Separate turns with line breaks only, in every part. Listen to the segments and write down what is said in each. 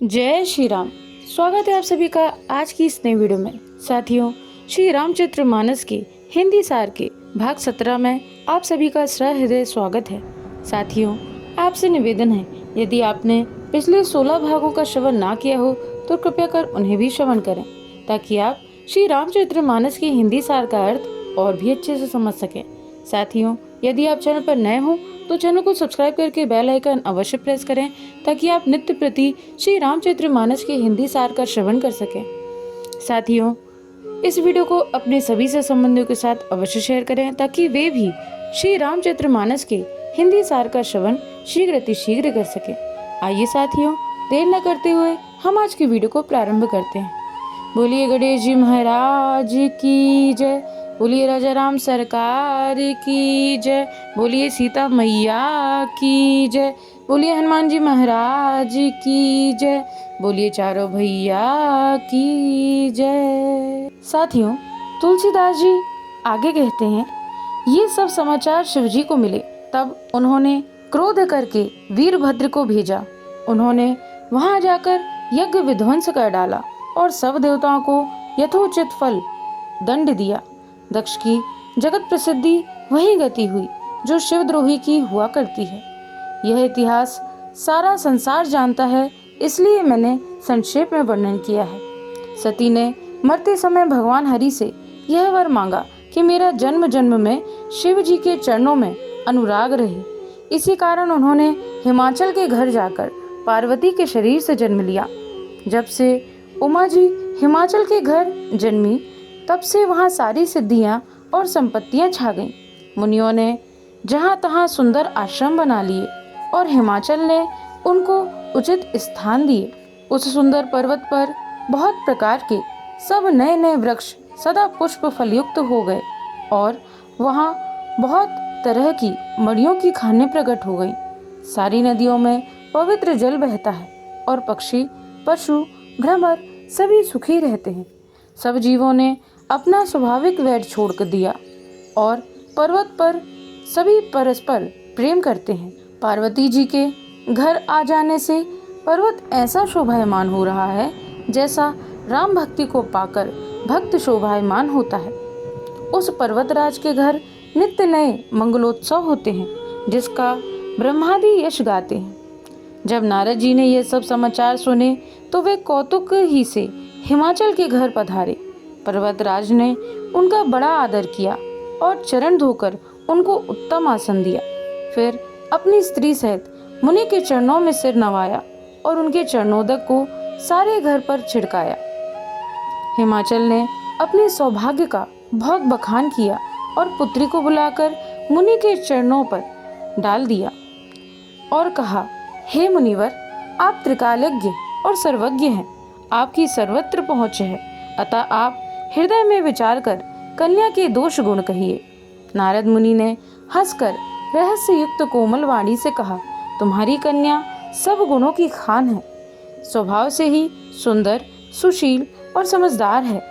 जय श्री राम। स्वागत है आप सभी का आज की इस नई वीडियो में। साथियों, श्री रामचरितमानस के हिंदी सार के भाग 17 में आप सभी का सहृदय स्वागत है। साथियों, आपसे निवेदन है, यदि आपने पिछले 16 भागों का श्रवण ना किया हो तो कृपया कर उन्हें भी श्रवण करें, ताकि आप श्री रामचरितमानस के हिंदी सार का अर्थ और भी अच्छे से समझ सकें। साथियों, यदि आप चैनल पर नए हो तो चैनल को सब्सक्राइब करके बेल आइकन अवश्य प्रेस करें, ताकि आप नित्य प्रति श्री रामचरितमानस के हिंदी सार का श्रवण कर सकें। साथियों, इस वीडियो को अपने सभी से संबंधियों के साथ अवश्य शेयर करें, ताकि वे भी श्री रामचरितमानस के हिंदी सार का श्रवण शीघ्र अतिशीघ्र कर सकें। आइए साथियों, देर न करते हुए हम आज की वीडियो को प्रारंभ करते हैं। बोलिए गणेश जी महाराज की जय, बोलिए राजा राम सरकार की जय, बोलिए सीता मैया की जय, बोलिए हनुमान जी महाराज की जय, बोलिए चारों भैया की जय। साथियों, तुलसीदास जी आगे कहते हैं, ये सब समाचार शिवजी को मिले, तब उन्होंने क्रोध करके वीरभद्र को भेजा। उन्होंने वहां जाकर यज्ञ विध्वंस कर डाला और सब देवताओं को यथोचित फल दंड दिया। दक्ष की जगत प्रसिद्धि वही गति हुई जो शिवद्रोही की हुआ करती है। यह इतिहास सारा संसार जानता है, इसलिए मैंने संक्षेप में वर्णन किया है। सती ने मरते समय भगवान हरि से यह वर मांगा कि मेरा जन्म जन्म में शिव जी के चरणों में अनुराग रहे। इसी कारण उन्होंने हिमाचल के घर जाकर पार्वती के शरीर से जन्म लिया। जब से उमा जी हिमाचल के घर जन्मी, तब से वहाँ सारी सिद्धियाँ और संपत्तियाँ छा गईं। मुनियों ने जहाँ तहाँ सुंदर आश्रम बना लिए और हिमाचल ने उनको उचित स्थान दिए। उस सुंदर पर्वत पर बहुत प्रकार के सब नए नए वृक्ष सदा पुष्प फलयुक्त हो गए और वहाँ बहुत तरह की मड़ियों की खानें प्रकट हो गईं। सारी नदियों में पवित्र जल बहता है और पक्षी, पशु, भ्रमर सभी सुखी रहते हैं। सब जीवों ने अपना स्वाभाविक वैर छोड़ कर दिया और पर्वत पर सभी परस्पर प्रेम करते हैं। पार्वती जी के घर आ जाने से पर्वत ऐसा शोभायमान हो रहा है जैसा राम भक्ति को पाकर भक्त शोभायमान होता है। उस पर्वतराज के घर नित्य नए मंगलोत्सव होते हैं, जिसका ब्रह्मादि यश गाते हैं। जब नारद जी ने यह सब समाचार सुने तो वे कौतुक ही से हिमाचल के घर पधारे। पर्वतराज ने उनका बड़ा आदर किया और चरण धोकर उनको उत्तम आसन दिया। फिर अपनी स्त्री सहित मुनि के चरणों में सिर नवाया और उनके चरणोदक को सारे घर पर छिड़काया। हिमाचल ने अपने सौभाग्य का बहुत बखान किया और पुत्री को बुलाकर मुनि के चरणों पर डाल दिया और कहा, हे मुनिवर, आप त्रिकालज्ञ और सर्वज्ञ हैं, आपकी सर्वत्र पहुँच है, अतः आप हृदय में विचार कर कन्या के दोष गुण कहिए। नारद मुनि ने हंसकर रहस्य युक्त कोमल वाणी से कहा, तुम्हारी कन्या सब गुणों की खान है, स्वभाव से ही सुंदर, सुशील और समझदार है।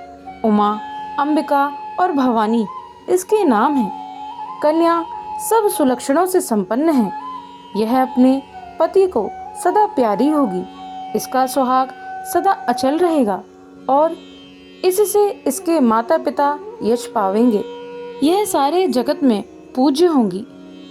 उमा, अंबिका और भवानी इसके नाम हैं। कन्या सब सुलक्षणों से संपन्न है। यह अपने पति को सदा प्यारी होगी, इसका सुहाग सदा अचल रहेगा और इससे इसके माता पिता यश पावेंगे। यह सारे जगत में पूज्य होंगी।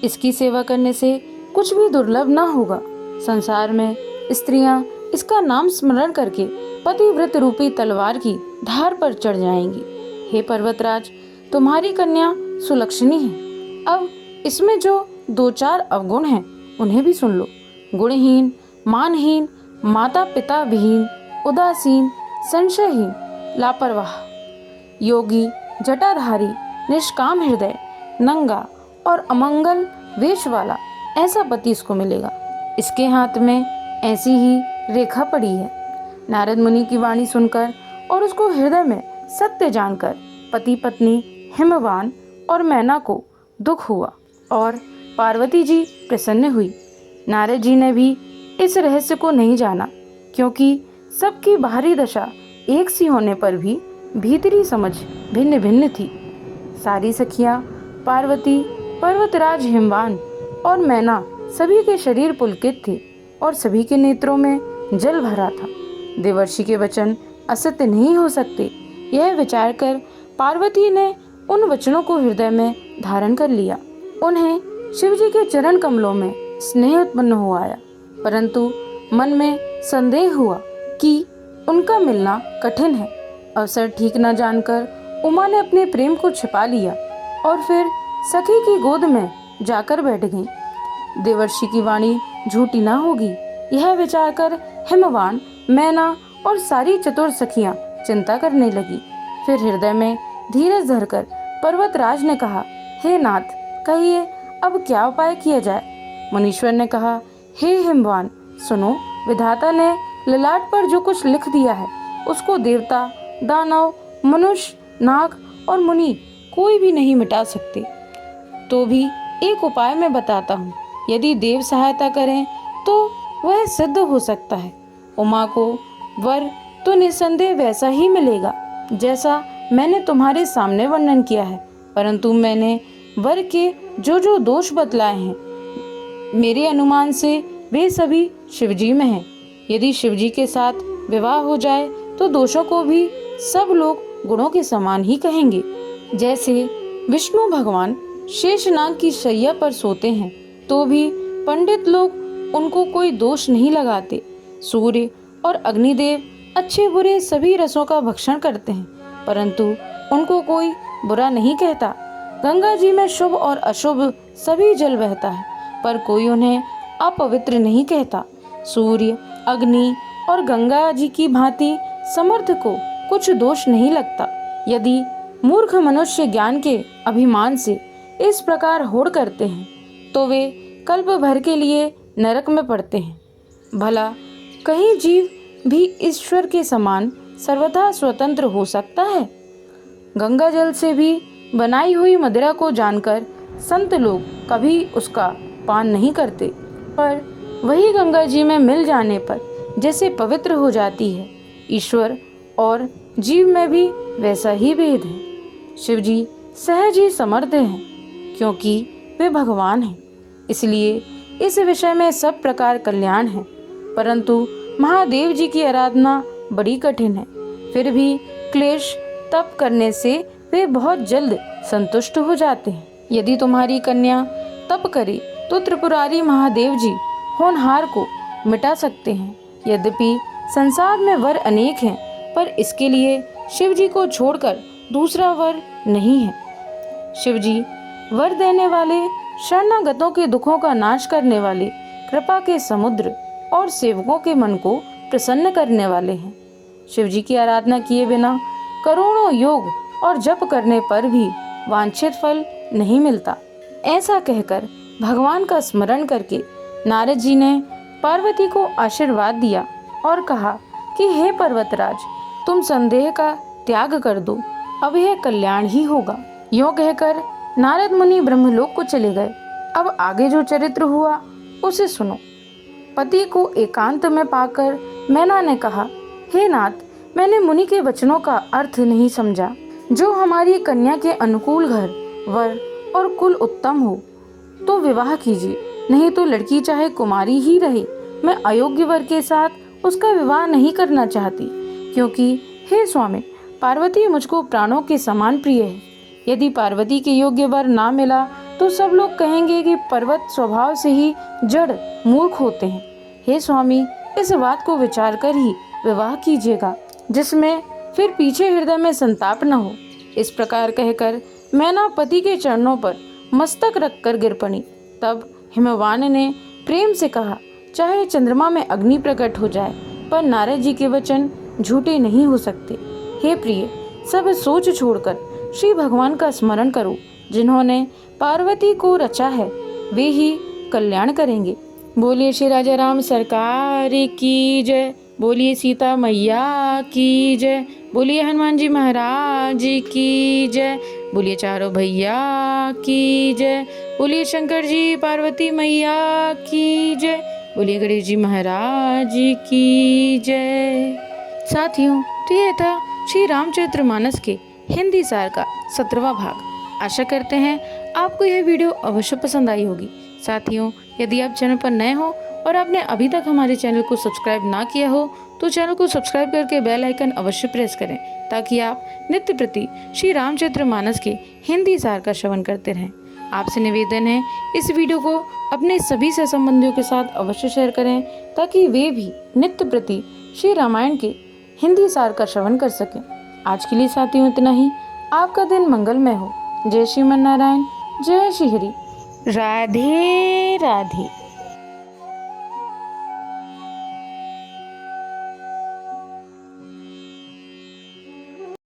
इसकी सेवा करने से कुछ भी दुर्लभ न होगा। संसार में स्त्रियां इसका नाम स्मरण करके पतिव्रत रूपी तलवार की धार पर चढ़ जाएंगी। हे पर्वतराज, तुम्हारी कन्या सुलक्षणी है। अब इसमें जो 2-4 अवगुण हैं उन्हें भी सुन लो। गुणहीन, मानहीन, माता पिता विहीन, उदासीन, संशयहीन, लापरवाह, योगी, जटाधारी, निष्काम हृदय, नंगा और अमंगल वेश वाला ऐसा पति इसको मिलेगा। इसके हाथ में ऐसी ही रेखा पड़ी है। नारद मुनि की वाणी सुनकर और उसको हृदय में सत्य जानकर पति पत्नी हिमवान और मैना को दुख हुआ और पार्वती जी प्रसन्न हुई। नारद जी ने भी इस रहस्य को नहीं जाना, क्योंकि सबकी बाहरी दशा एक सी होने पर भी भीतरी समझ भिन्न भिन्न थी। सारी सखियां पार्वती, पर्वतराज हिमवान और मैना सभी के शरीर पुलकित थे और सभी के नेत्रों में जल भरा था। देवर्षि के वचन असत्य नहीं हो सकते, यह विचार कर पार्वती ने उन वचनों को हृदय में धारण कर लिया। उन्हें शिवजी के चरण कमलों में स्नेह उत्पन्न हो आया, परंतु मन में संदेह हुआ कि उनका मिलना कठिन है। अवसर ठीक न जानकर उमा ने अपने प्रेम को छिपा लिया और फिर सखी की गोद में जाकर बैठ गई। देवर्षि की वाणी झूठी ना होगी, यह विचार कर हिमवान, मैना और सारी चतुर सखियां चिंता करने लगी। फिर हृदय में धीरज धरकर पर्वतराज ने कहा, हे नाथ, कहिए अब क्या उपाय किया जाए। मुनीश्वर ने कहा, हे हिमवान, सुनो, विधाता ने ललाट पर जो कुछ लिख दिया है उसको देवता, दानव, मनुष्य, नाग और मुनि कोई भी नहीं मिटा सकते। तो भी एक उपाय मैं बताता हूँ, यदि देव सहायता करें तो वह सिद्ध हो सकता है। उमा को वर तो निसंदेह वैसा ही मिलेगा जैसा मैंने तुम्हारे सामने वर्णन किया है, परंतु मैंने वर के जो जो दोष बतलाए हैं, मेरे अनुमान से वे सभी शिवजी में हैं। यदि शिवजी के साथ विवाह हो जाए तो दोषों को भी सब लोग गुणों के समान ही कहेंगे। जैसे विष्णु भगवान शेषनाग की शैया पर सोते हैं तो भी पंडित लोग उनको कोई दोष नहीं लगाते। सूर्य और अग्निदेव अच्छे बुरे सभी रसों का भक्षण करते हैं, परंतु उनको कोई बुरा नहीं कहता। गंगा जी में शुभ और अशुभ सभी जल बहता है, पर कोई उन्हें अपवित्र नहीं कहता। सूर्य, अग्नि और गंगा जी की भांति समर्थ को कुछ दोष नहीं लगता। यदि मूर्ख मनुष्य ज्ञान के अभिमान से इस प्रकार होड़ करते हैं तो वे कल्प भर के लिए नरक में पड़ते हैं। भला कहीं जीव भी ईश्वर के समान सर्वथा स्वतंत्र हो सकता है? गंगा जल से भी बनाई हुई मदिरा को जानकर संत लोग कभी उसका पान नहीं करते, पर वही गंगा जी में मिल जाने पर जैसे पवित्र हो जाती है। ईश्वर और जीव में भी वैसा ही भेद है। शिवजी सहज ही समर्थ हैं, क्योंकि वे भगवान हैं, इसलिए इस विषय में सब प्रकार कल्याण है। परंतु महादेव जी की आराधना बड़ी कठिन है, फिर भी क्लेश तप करने से वे बहुत जल्द संतुष्ट हो जाते हैं। यदि तुम्हारी कन्या तप करे तो त्रिपुरारी महादेव जी होनहार को मिटा सकते हैं। यद्यपि संसार में वर अनेक हैं, पर इसके लिए शिव जी को छोड़कर दूसरा वर नहीं है। शिव जी वर देने वाले, शरणागतों के दुखों का नाश करने वाले, कृपा के समुद्र और सेवकों के मन को प्रसन्न करने वाले हैं। शिव जी की आराधना किए बिना करोड़ों योग और जप करने पर भी वांछित फल नहीं मिलता। ऐसा कहकर भगवान का स्मरण करके नारद जी ने पार्वती को आशीर्वाद दिया और कहा कि हे पर्वतराज, तुम संदेह का त्याग कर दो, अब यह कल्याण ही होगा। यूं कहकर नारद मुनि ब्रह्मलोक को चले गए। अब आगे जो चरित्र हुआ उसे सुनो। पति को एकांत में पाकर मैना ने कहा, हे नाथ, मैंने मुनि के वचनों का अर्थ नहीं समझा। जो हमारी कन्या के अनुकूल घर, वर और कुल उत्तम हो तो विवाह कीजिए, नहीं तो लड़की चाहे कुमारी ही रहे, मैं अयोग्य वर के साथ उसका विवाह नहीं करना चाहती, क्योंकि हे स्वामी, पार्वती मुझको प्राणों के समान प्रिय है। यदि पार्वती के योग्य वर ना मिला तो सब लोग कहेंगे कि पर्वत स्वभाव से ही जड़ मूर्ख होते हैं। हे स्वामी, इस बात को विचार कर ही विवाह कीजिएगा, जिसमें फिर पीछे हृदय में संताप न हो। इस प्रकार कहकर मैना पति के चरणों पर मस्तक रखकर गिर पड़ी। तब हिमवान ने प्रेम से कहा, चाहे चंद्रमा में अग्नि प्रकट हो जाए, पर नारद जी के वचन झूठे नहीं हो सकते। हे प्रिय, सब सोच छोड़कर श्री भगवान का स्मरण करो। जिन्होंने पार्वती को रचा है वे ही कल्याण करेंगे। बोलिए श्री राजा राम सरकार की जय, बोलिए सीता मैया की जय, बोलिए हनुमान जी महाराज की जय, बोलिए चारों भैया की जय, बोलिए शंकर जी पार्वती मैया की जय, बोलिए गणेश जी महाराज की जय। साथियों, तो यह था श्री रामचरितमानस के हिंदी सार का 17वां भाग। आशा करते हैं आपको यह वीडियो अवश्य पसंद आई होगी। साथियों, यदि आप चैनल पर नए हो और आपने अभी तक हमारे चैनल को सब्सक्राइब ना किया हो तो चैनल को सब्सक्राइब करके बेल आइकन अवश्य प्रेस करें, ताकि आप नित्य प्रति श्री रामचरितमानस के हिंदी सार का श्रवण करते रहें। आपसे निवेदन है, इस वीडियो को अपने सभी सहसंबंधियों के साथ अवश्य शेयर करें, ताकि वे भी नित्य प्रति श्री रामायण के हिंदी सार का श्रवण कर सकें। आज के लिए साथियों इतना ही। आपका दिन मंगलमय हो। जय श्रीमन नारायण, जय श्री हरि। राधे राधे।